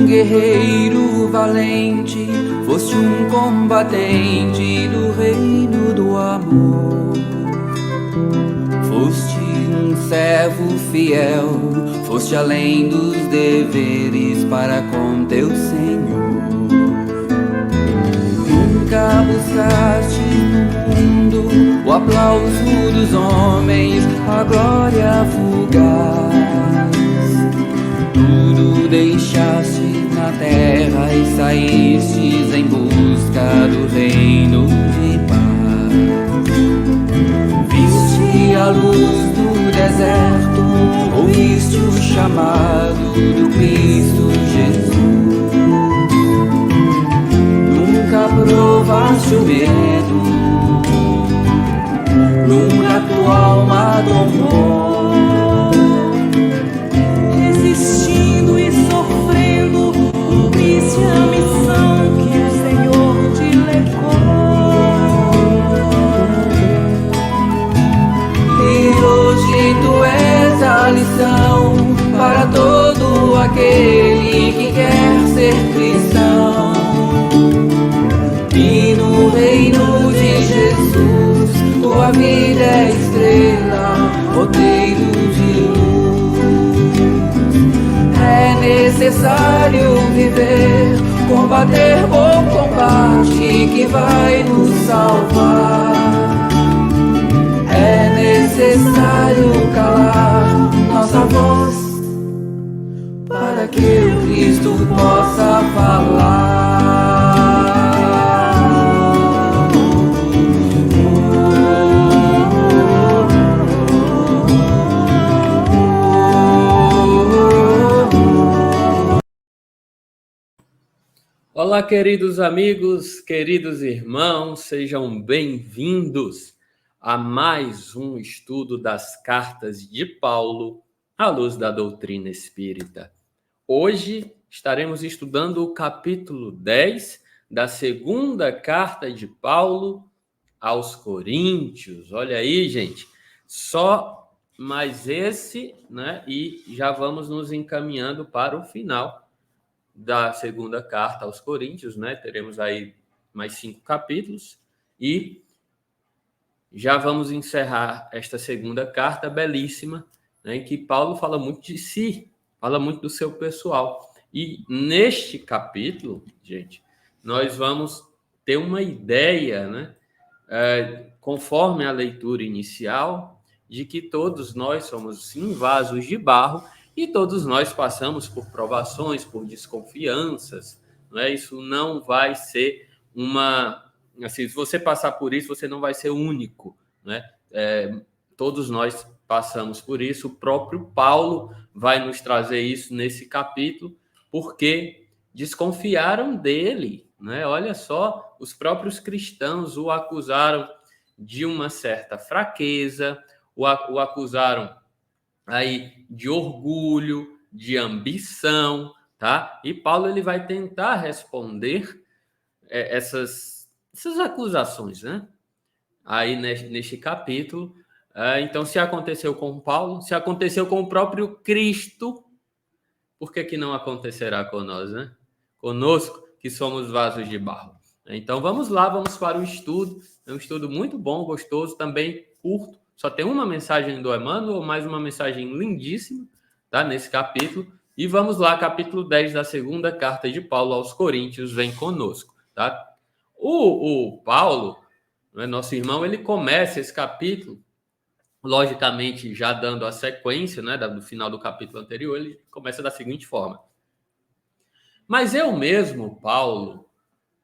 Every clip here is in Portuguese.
guerreiro valente, foste um combatente do reino do amor. Foste um servo fiel, foste além dos deveres para com teu Senhor. Nunca buscaste no mundo o aplauso dos homens, a glória fugaz. Tudo deixaste na terra e saístes em busca do reino de paz. Viste a luz do deserto, ouviste o chamado do Cristo Jesus. Nunca provaste o medo, nunca tua alma domou. Resistindo e sofrendo, cumpriste a missão que o Senhor te legou. E hoje tu és a lição para todo aquele que quer ser cristão. E no reino de Jesus, tua vida é estrela, roteiro de luz. É necessário viver, combater bom combate que vai nos salvar. É necessário calar nossa voz para que o Cristo possa falar. Olá, queridos amigos, queridos irmãos, sejam bem-vindos a mais um estudo das cartas de Paulo à luz da doutrina espírita. Hoje estaremos estudando o capítulo 10 da segunda carta de Paulo aos Coríntios. Olha aí, gente, só mais esse, né? E já vamos nos encaminhando para o final da segunda carta aos Coríntios, né? Teremos aí mais 5 capítulos e já vamos encerrar esta segunda carta belíssima, né, em que Paulo fala muito de si, fala muito do seu pessoal. E neste capítulo, gente, nós vamos ter uma ideia, né, conforme a leitura inicial, de que todos nós somos, sim, vasos de barro e todos nós passamos por provações, por desconfianças, não é? Isso não vai ser uma... Assim, se você passar por isso, você não vai ser único, né? Todos nós passamos por isso. O próprio Paulo vai nos trazer isso nesse capítulo, porque desconfiaram dele, né? Olha só, os próprios cristãos o acusaram de uma certa fraqueza, o acusaram aí de orgulho, de ambição, tá? E Paulo ele vai tentar responder essas acusações, né? Aí neste capítulo. Então, se aconteceu com Paulo, se aconteceu com o próprio Cristo, por que não acontecerá com nós, né? Conosco, que somos vasos de barro. Então, vamos lá, vamos para o estudo. É um estudo muito bom, gostoso, também curto. Só tem uma mensagem do Emmanuel, mais uma mensagem lindíssima, tá? Nesse capítulo. E vamos lá, capítulo 10 da segunda carta de Paulo aos Coríntios, vem conosco, tá? O Paulo, né, nosso irmão, ele começa esse capítulo, logicamente, já dando a sequência, né, do final do capítulo anterior, ele começa da seguinte forma: mas eu mesmo, Paulo,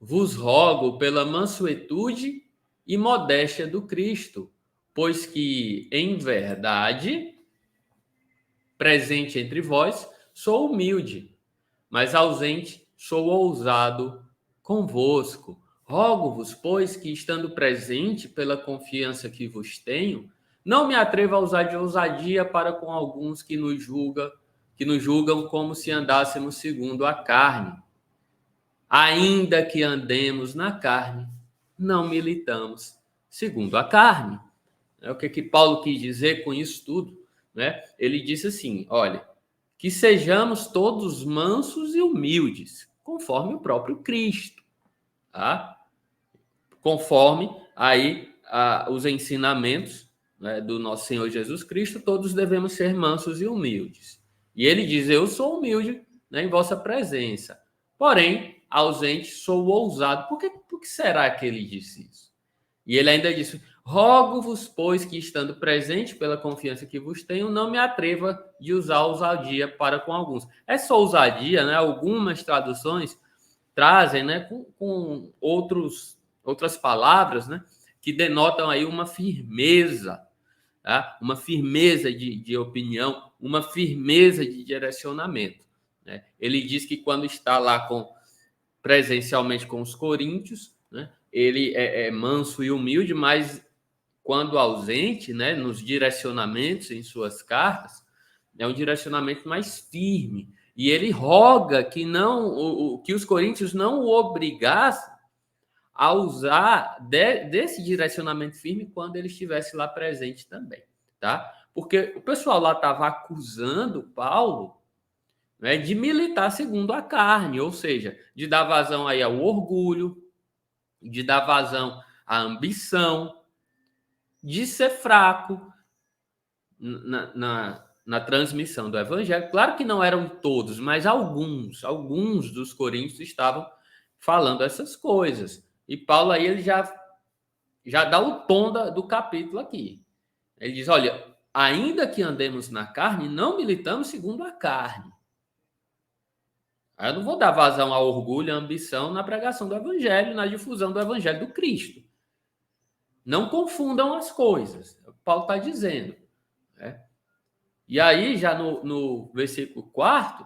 vos rogo pela mansuetude e modéstia do Cristo, pois que, em verdade, presente entre vós, sou humilde, mas ausente sou ousado convosco. Rogo-vos, pois, que, estando presente pela confiança que vos tenho, não me atreva a usar de ousadia para com alguns que nos julgam como se andássemos segundo a carne. Ainda que andemos na carne, não militamos segundo a carne. O que Paulo quis dizer com isso tudo, né? Ele disse assim: olha, que sejamos todos mansos e humildes, conforme o próprio Cristo, tá? Conforme aí os ensinamentos, né, do nosso Senhor Jesus Cristo, todos devemos ser mansos e humildes. E ele diz: eu sou humilde, né, em vossa presença, porém ausente sou ousado. Por que será que ele disse isso? E ele ainda disse: rogo-vos, pois, que estando presente pela confiança que vos tenho, não me atreva de usar ousadia para com alguns. Essa ousadia, né, algumas traduções trazem, né, com outras palavras, né, que denotam aí uma firmeza, tá? Uma firmeza de opinião, uma firmeza de direcionamento, né? Ele diz que quando está lá presencialmente com os coríntios, né, ele é manso e humilde, mas quando ausente, né, nos direcionamentos em suas cartas, é um direcionamento mais firme. E ele roga que que os coríntios não o obrigassem a usar desse direcionamento firme quando ele estivesse lá presente também, tá? Porque o pessoal lá estava acusando Paulo, né, de militar segundo a carne, ou seja, de dar vazão aí ao orgulho, de dar vazão à ambição, de ser fraco na transmissão do evangelho. Claro que não eram todos, mas alguns dos coríntios estavam falando essas coisas. E Paulo aí ele já dá o tom do capítulo aqui. Ele diz: olha, ainda que andemos na carne, não militamos segundo a carne. Eu não vou dar vazão ao orgulho, à ambição na pregação do evangelho, na difusão do evangelho do Cristo. Não confundam as coisas. Paulo está dizendo, né? E aí, já no versículo 4,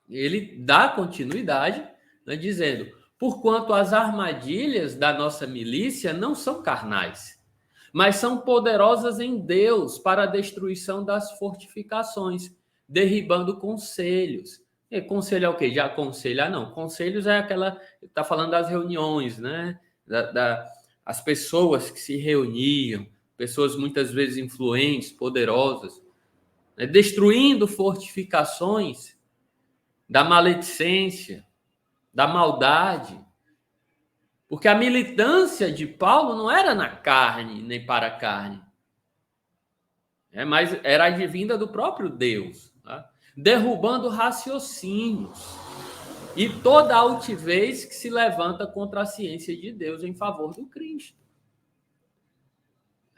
ele dá continuidade, né, dizendo: porquanto as armadilhas da nossa milícia não são carnais, mas são poderosas em Deus para a destruição das fortificações, derribando conselhos. E conselho é o quê? De aconselhar? Não. Conselhos é aquela... Está falando das reuniões, né? As pessoas que se reuniam, pessoas muitas vezes influentes, poderosas, né? Destruindo fortificações da maledicência, da maldade. Porque a militância de Paulo não era na carne, nem para a carne. Mas era advinda do próprio Deus, tá? Derrubando raciocínios e toda altivez que se levanta contra a ciência de Deus em favor do Cristo.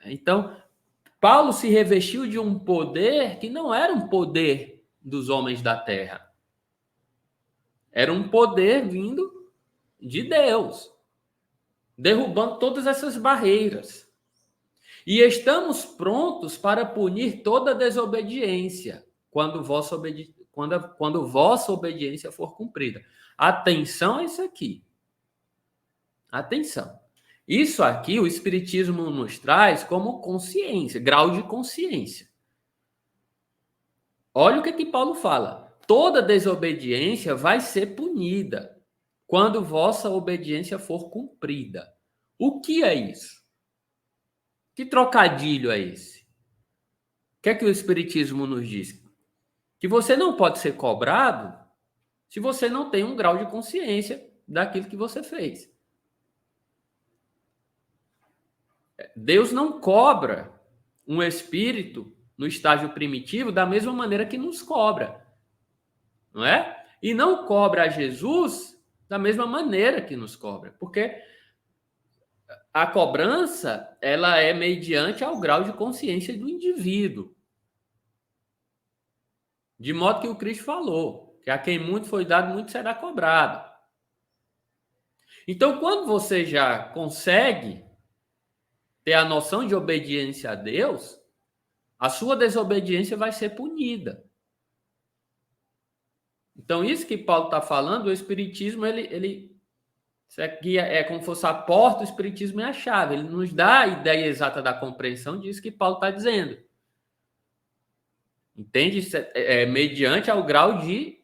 Então, Paulo se revestiu de um poder que não era um poder dos homens da terra. Era um poder vindo de Deus, derrubando todas essas barreiras. E estamos prontos para punir toda desobediência quando vossa obediência for cumprida. Atenção a isso aqui. Atenção. Isso aqui o Espiritismo nos traz como consciência, grau de consciência. Olha o que Paulo fala. Toda desobediência vai ser punida quando vossa obediência for cumprida. O que é isso? Que trocadilho é esse? O que é que o Espiritismo nos diz? Que você não pode ser cobrado se você não tem um grau de consciência daquilo que você fez. Deus não cobra um espírito no estágio primitivo da mesma maneira que nos cobra, não é? E não cobra a Jesus da mesma maneira que nos cobra, porque a cobrança ela é mediante ao grau de consciência do indivíduo. De modo que o Cristo falou, que a quem muito foi dado, muito será cobrado. Então, quando você já consegue ter a noção de obediência a Deus, a sua desobediência vai ser punida. Então, isso que Paulo está falando, o Espiritismo, isso aqui é como se fosse a porta, o Espiritismo é a chave. Ele nos dá a ideia exata da compreensão disso que Paulo está dizendo. Entende? Mediante ao grau de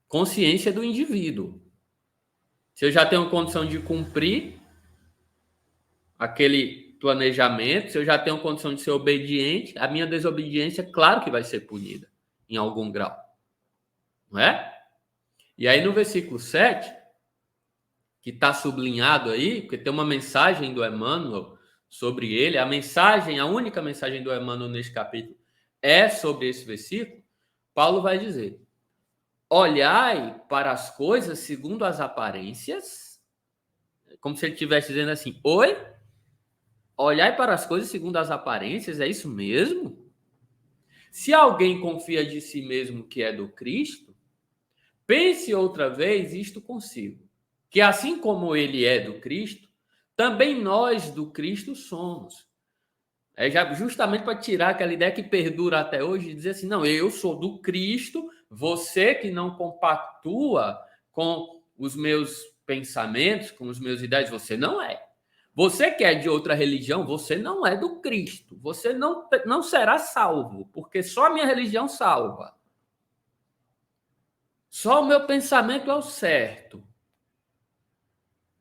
consciência do indivíduo. Se eu já tenho condição de cumprir aquele planejamento, se eu já tenho condição de ser obediente, a minha desobediência, claro que vai ser punida em algum grau. Não é? E aí no versículo 7, que está sublinhado aí, porque tem uma mensagem do Emmanuel sobre ele, a única mensagem do Emmanuel neste capítulo é sobre esse versículo. Paulo vai dizer: olhai para as coisas segundo as aparências, como se ele estivesse dizendo assim: oi? Olhai para as coisas segundo as aparências, é isso mesmo? Se alguém confia de si mesmo que é do Cristo, pense outra vez isto consigo, que assim como ele é do Cristo, também nós do Cristo somos. É justamente para tirar aquela ideia que perdura até hoje, de dizer assim: não, eu sou do Cristo, você que não compactua com os meus pensamentos, com os meus ideias, você não é. Você que é de outra religião, você não é do Cristo. Você não será salvo, porque só a minha religião salva. Só o meu pensamento é o certo.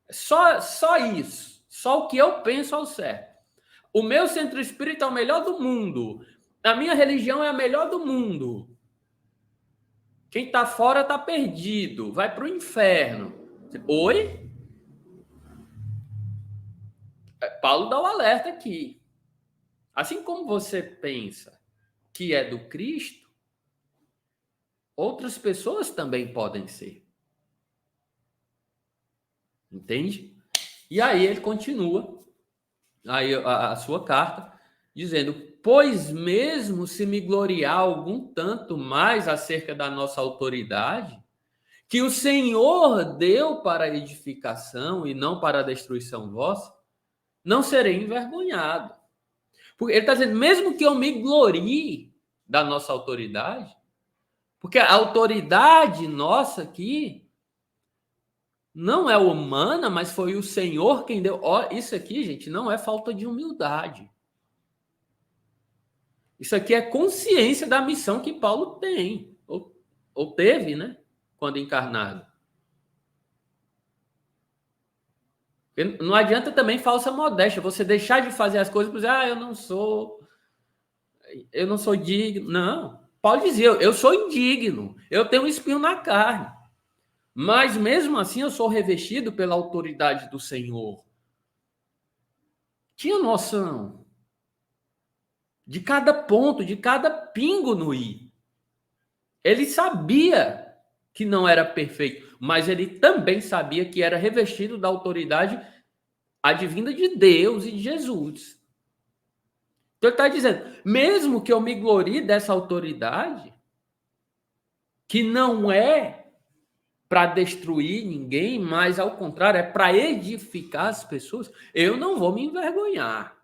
Só isso. Só o que eu penso é o certo. O meu centro espírita é o melhor do mundo. A minha religião é a melhor do mundo. Quem está fora está perdido. Vai para o inferno. Oi? Paulo dá o alerta aqui. Assim como você pensa que é do Cristo, outras pessoas também podem ser. Entende? E aí ele continua aí a sua carta dizendo: pois mesmo se me gloriar algum tanto mais acerca da nossa autoridade, que o Senhor deu para a edificação e não para a destruição vossa, não serei envergonhado. Porque ele está dizendo: mesmo que eu me glorie da nossa autoridade, porque a autoridade nossa aqui não é humana, mas foi o Senhor quem deu. Ó, isso aqui, gente, não é falta de humildade. Isso aqui é consciência da missão que Paulo tem, ou teve, né, quando encarnado. Porque não adianta também falsa modéstia, você deixar de fazer as coisas por dizer: eu não sou digno. Não. Paulo dizia: eu sou indigno, eu tenho um espinho na carne. Mas mesmo assim eu sou revestido pela autoridade do Senhor. Tinha noção de cada ponto, de cada pingo no i. Ele sabia que não era perfeito, mas ele também sabia que era revestido da autoridade advinda de Deus e de Jesus. Então ele está dizendo: mesmo que eu me glorie dessa autoridade, que não é para destruir ninguém, mas ao contrário, é para edificar as pessoas, eu não vou me envergonhar.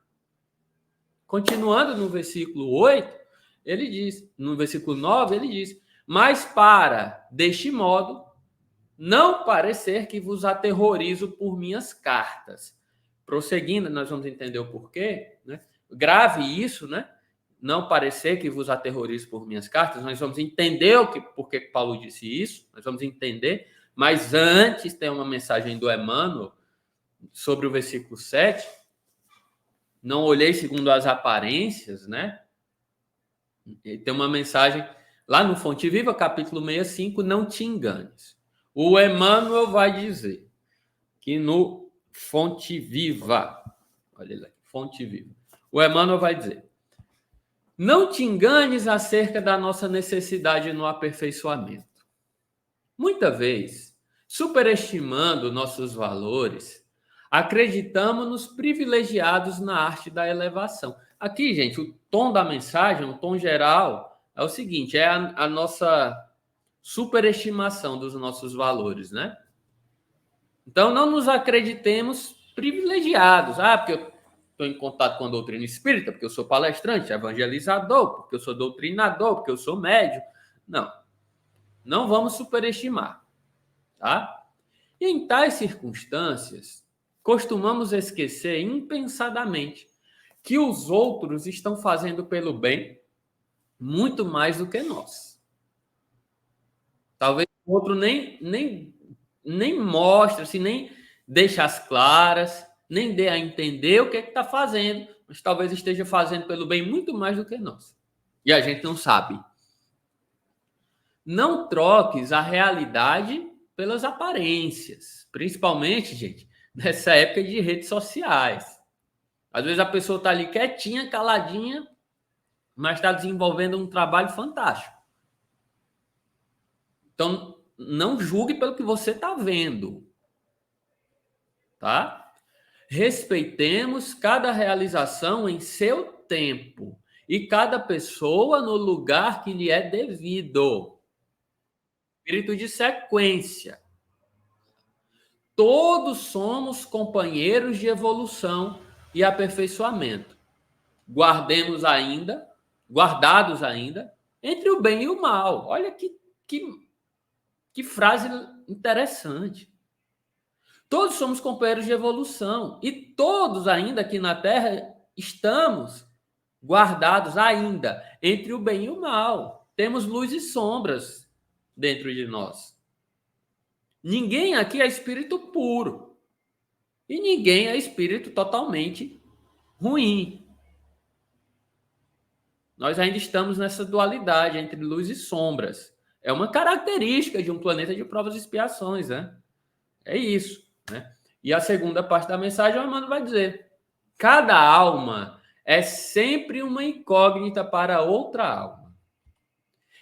Continuando no versículo 8, ele diz, no versículo 9, ele diz: mas para, deste modo, não parecer que vos aterrorizo por minhas cartas. Prosseguindo, nós vamos entender o porquê, né? Grave isso, né? Não parecer que vos aterrorizo por minhas cartas. Nós vamos entender por que Paulo disse isso, nós vamos entender, mas antes tem uma mensagem do Emmanuel sobre o versículo 7. Não olhei segundo as aparências, né? E tem uma mensagem lá no Fonte Viva, capítulo 65, não te enganes. O Emmanuel vai dizer que no Fonte Viva, olha lá, Fonte Viva, o Emmanuel vai dizer: não te enganes acerca da nossa necessidade no aperfeiçoamento. Muita vez, superestimando nossos valores, acreditamos-nos privilegiados na arte da elevação. Aqui, gente, o tom da mensagem, o tom geral, é o seguinte: é a nossa superestimação dos nossos valores, né? Então, não nos acreditemos privilegiados. Porque eu estou em contato com a doutrina espírita, porque eu sou palestrante, evangelizador, porque eu sou doutrinador, porque eu sou médium. Não vamos superestimar, tá? E em tais circunstâncias, costumamos esquecer impensadamente que os outros estão fazendo pelo bem muito mais do que nós. Talvez o outro nem mostre, assim, nem deixe as claras, nem dê a entender o que está fazendo, mas talvez esteja fazendo pelo bem muito mais do que nós. E a gente não sabe. Não troques a realidade pelas aparências. Principalmente, gente, nessa época de redes sociais. Às vezes a pessoa está ali quietinha, caladinha, mas está desenvolvendo um trabalho fantástico. Então, não julgue pelo que você está vendo. Tá? Respeitemos cada realização em seu tempo e cada pessoa no lugar que lhe é devido. Espírito de sequência. Todos somos companheiros de evolução e aperfeiçoamento. Guardados ainda, entre o bem e o mal. Olha que frase interessante. Todos somos companheiros de evolução e todos ainda aqui na Terra estamos guardados ainda entre o bem e o mal. Temos luz e sombras dentro de nós. Ninguém aqui é espírito puro e ninguém é espírito totalmente ruim. Nós ainda estamos nessa dualidade entre luz e sombras. É uma característica de um planeta de provas e expiações, né? É isso, né? E a segunda parte da mensagem, o Emmanuel vai dizer: cada alma é sempre uma incógnita para outra alma.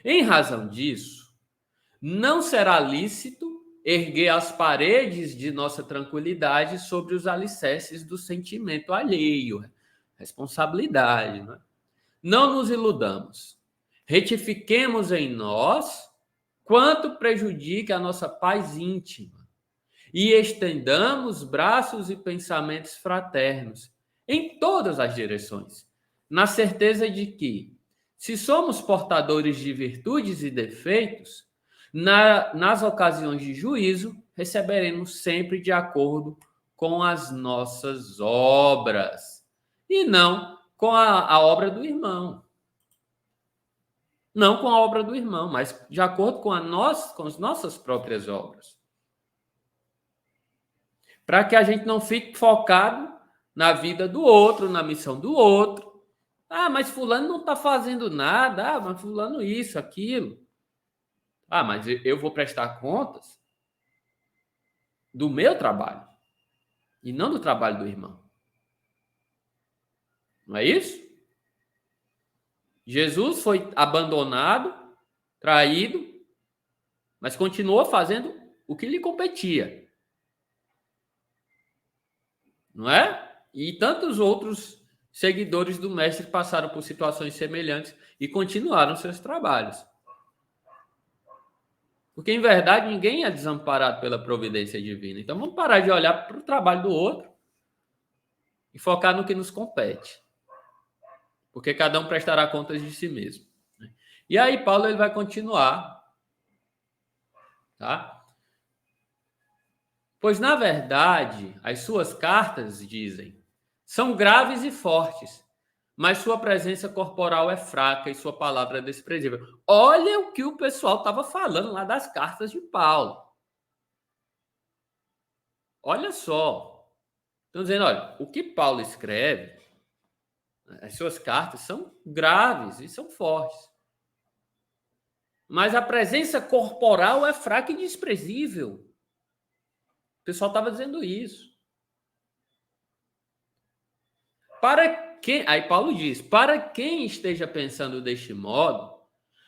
Em razão disso, não será lícito erguer as paredes de nossa tranquilidade sobre os alicerces do sentimento alheio, responsabilidade, né? Não nos iludamos. Retifiquemos em nós quanto prejudica a nossa paz íntima e estendamos braços e pensamentos fraternos em todas as direções, na certeza de que, se somos portadores de virtudes e defeitos, nas ocasiões de juízo, receberemos sempre de acordo com as nossas obras e não com a obra do irmão. Não com a obra do irmão, mas de acordo com as nossas próprias obras. Para que a gente não fique focado na vida do outro, na missão do outro. Ah, mas fulano não está fazendo nada. Ah, mas fulano isso, aquilo. Ah, mas eu vou prestar contas do meu trabalho e não do trabalho do irmão. Não é isso? Jesus foi abandonado, traído, mas continuou fazendo o que lhe competia. Não é? E tantos outros seguidores do mestre passaram por situações semelhantes e continuaram seus trabalhos. Porque, em verdade, ninguém é desamparado pela providência divina. Então, vamos parar de olhar para o trabalho do outro e focar no que nos compete. Porque cada um prestará contas de si mesmo. E aí, Paulo ele vai continuar. Tá? Pois, na verdade, as suas cartas, dizem, são graves e fortes, mas sua presença corporal é fraca e sua palavra é desprezível. Olha o que o pessoal estava falando lá das cartas de Paulo. Olha só. Estão dizendo, olha, o que Paulo escreve, as suas cartas são graves e são fortes. Mas a presença corporal é fraca e desprezível. O pessoal estava dizendo isso. Aí Paulo diz, para quem esteja pensando deste modo,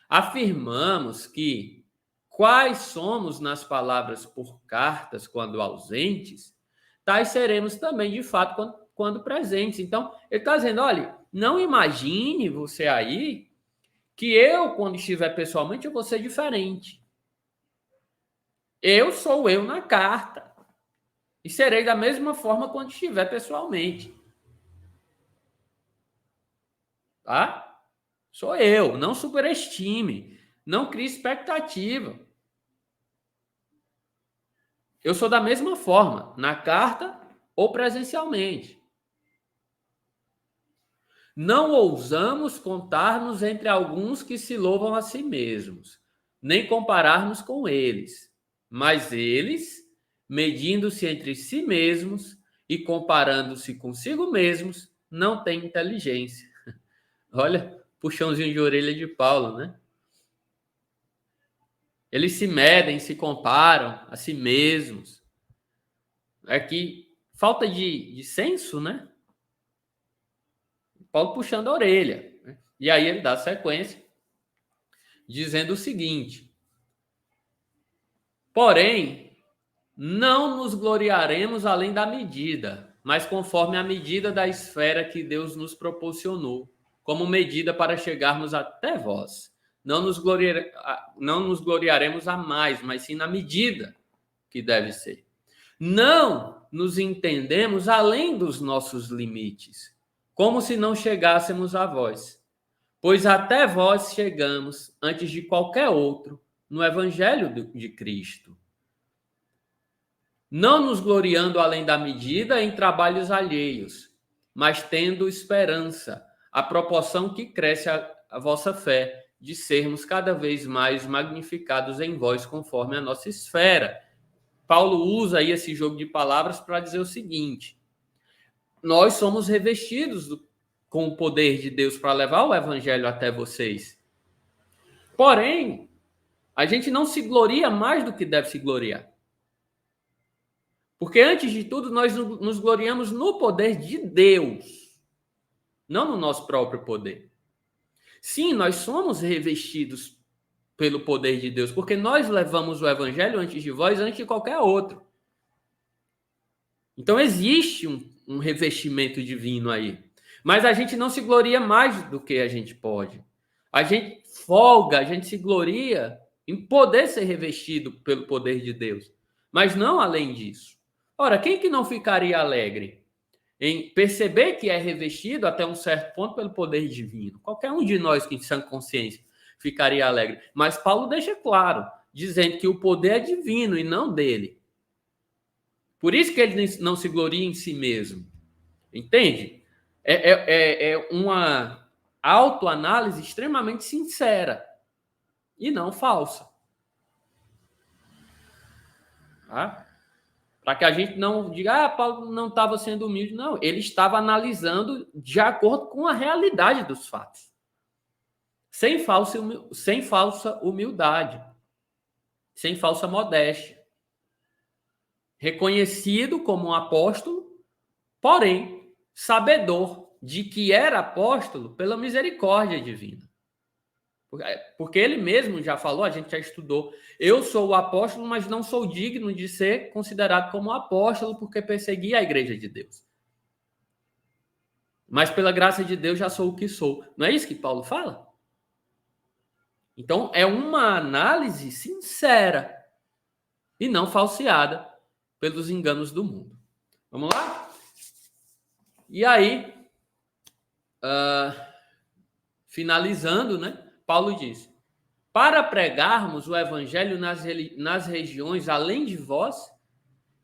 afirmamos que quais somos nas palavras por cartas quando ausentes, tais seremos também de fato quando presentes. Então, ele está dizendo, olha, não imagine você aí que eu, quando estiver pessoalmente, eu vou ser diferente. Eu sou eu na carta. E serei da mesma forma quando estiver pessoalmente. Tá? Sou eu. Não superestime. Não crie expectativa. Eu sou da mesma forma, na carta ou presencialmente. Não ousamos contar-nos entre alguns que se louvam a si mesmos, nem comparar-nos com eles. Mas eles, medindo-se entre si mesmos, e comparando-se consigo mesmos, não têm inteligência. Olha, puxãozinho de orelha de Paulo, né? Eles se medem, se comparam a si mesmos. É que falta de senso, né? Paulo puxando a orelha. Né? E aí ele dá sequência, dizendo o seguinte: porém, não nos gloriaremos além da medida, mas conforme a medida da esfera que Deus nos proporcionou, como medida para chegarmos até vós. Não nos gloriaremos a mais, mas sim na medida que deve ser. Não nos entendemos além dos nossos limites, como se não chegássemos a vós. Pois até vós chegamos, antes de qualquer outro, no Evangelho de Cristo. Não nos gloriando além da medida em trabalhos alheios, mas tendo esperança, à proporção que cresce a vossa fé, de sermos cada vez mais magnificados em vós, conforme a nossa esfera. Paulo usa aí esse jogo de palavras para dizer o seguinte: nós somos revestidos com o poder de Deus para levar o evangelho até vocês. Porém, a gente não se gloria mais do que deve se gloriar. Porque, antes de tudo, nós nos gloriamos no poder de Deus, não no nosso próprio poder. Sim, nós somos revestidos pelo poder de Deus, porque nós levamos o evangelho antes de vós, antes de qualquer outro. Então, existe um revestimento divino aí. Mas a gente não se gloria mais do que a gente pode. A gente folga, a gente se gloria em poder ser revestido pelo poder de Deus. Mas não além disso. Ora, quem que não ficaria alegre em perceber que é revestido até um certo ponto pelo poder divino? Qualquer um de nós que em sã consciência ficaria alegre. Mas Paulo deixa claro, dizendo que o poder é divino e não dele. Por isso que ele não se gloria em si mesmo. Entende? É uma autoanálise extremamente sincera e não falsa. Tá? Para que a gente não diga, Paulo não estava sendo humilde. Não, ele estava analisando de acordo com a realidade dos fatos. Sem falsa humildade. Sem falsa modéstia. Reconhecido como um apóstolo, porém, sabedor de que era apóstolo pela misericórdia divina. Porque ele mesmo já falou, a gente já estudou, eu sou o apóstolo, mas não sou digno de ser considerado como apóstolo porque persegui a igreja de Deus. Mas pela graça de Deus já sou o que sou. Não é isso que Paulo fala? Então, é uma análise sincera e não falseada pelos enganos do mundo. Vamos lá? E aí, finalizando, né? Paulo diz: para pregarmos o evangelho nas regiões além de vós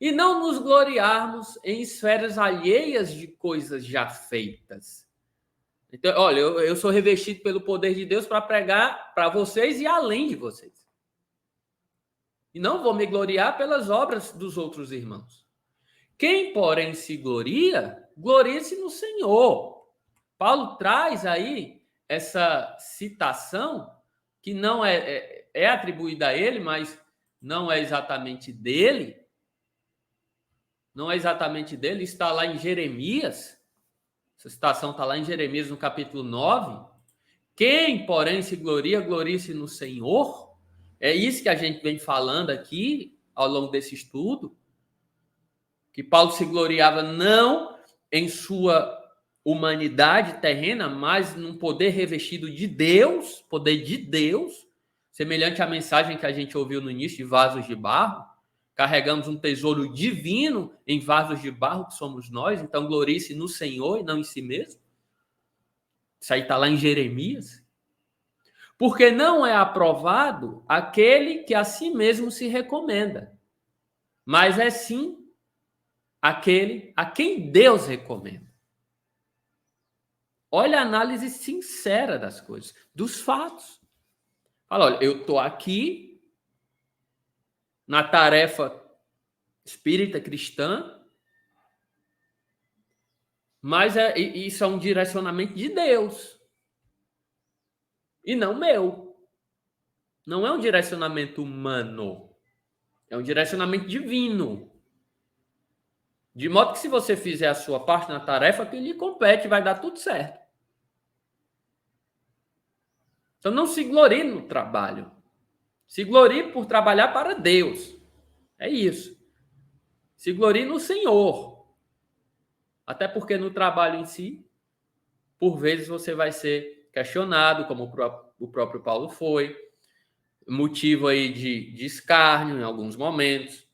e não nos gloriarmos em esferas alheias de coisas já feitas. Então, olha, eu sou revestido pelo poder de Deus para pregar para vocês e além de vocês. E não vou me gloriar pelas obras dos outros irmãos. Quem, porém, se gloria, glorie-se no Senhor. Paulo traz aí essa citação que não é atribuída a ele, mas não é exatamente dele. Não é exatamente dele, está lá em Jeremias. Essa citação está lá em Jeremias, no capítulo 9. Quem, porém, se gloria, glorie-se no Senhor. É isso que a gente vem falando aqui ao longo desse estudo. Que Paulo se gloriava não em sua humanidade terrena, mas num poder revestido de Deus, poder de Deus, semelhante à mensagem que a gente ouviu no início de vasos de barro. Carregamos um tesouro divino em vasos de barro que somos nós, então glorie-se no Senhor e não em si mesmo. Isso aí está lá em Jeremias. Porque não é aprovado aquele que a si mesmo se recomenda, mas é sim aquele a quem Deus recomenda. Olha a análise sincera das coisas, dos fatos. Fala, olha, eu estou aqui na tarefa espírita cristã, Mas isso é um direcionamento de Deus e não meu. Não é um direcionamento humano, é um direcionamento divino. De modo que se você fizer a sua parte na tarefa que lhe compete, vai dar tudo certo. Então não se glorie no trabalho. Se glorie por trabalhar para Deus. É isso. Se glorie no Senhor. Até porque no trabalho em si, por vezes você vai ser questionado, como o próprio Paulo foi, motivo aí de escárnio em alguns momentos,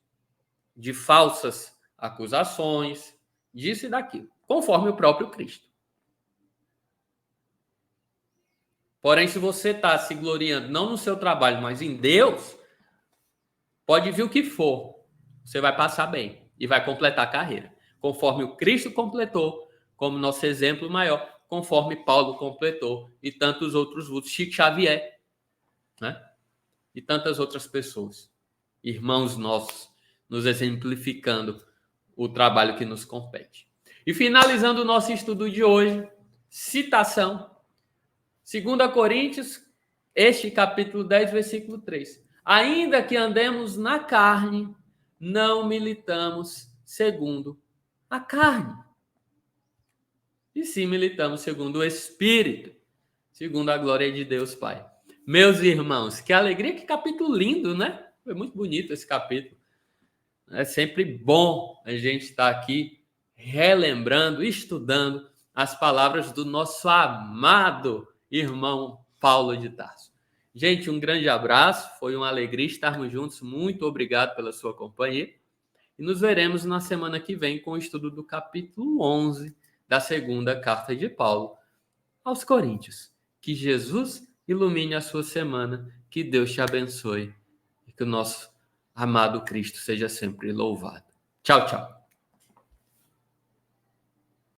de falsas acusações, disso e daquilo, conforme o próprio Cristo. Porém, se você está se gloriando não no seu trabalho, mas em Deus, pode vir o que for, você vai passar bem e vai completar a carreira, conforme o Cristo completou, como nosso exemplo maior, conforme Paulo completou e tantos outros, Chico Xavier, né? E tantas outras pessoas, irmãos nossos, nos exemplificando o trabalho que nos compete. E finalizando o nosso estudo de hoje, citação, 2 Coríntios, este capítulo 10, versículo 3. Ainda que andemos na carne, não militamos segundo a carne. E sim militamos segundo o Espírito, segundo a glória de Deus Pai. Meus irmãos, que alegria, que capítulo lindo, né? Foi muito bonito esse capítulo. É sempre bom a gente estar aqui relembrando, estudando as palavras do nosso amado irmão Paulo de Tarso. Gente, um grande abraço, foi uma alegria estarmos juntos. Muito obrigado pela sua companhia. E nos veremos na semana que vem com o estudo do capítulo 11 da segunda carta de Paulo aos Coríntios. Que Jesus ilumine a sua semana, que Deus te abençoe e que o nosso amado Cristo seja sempre louvado. Tchau, tchau.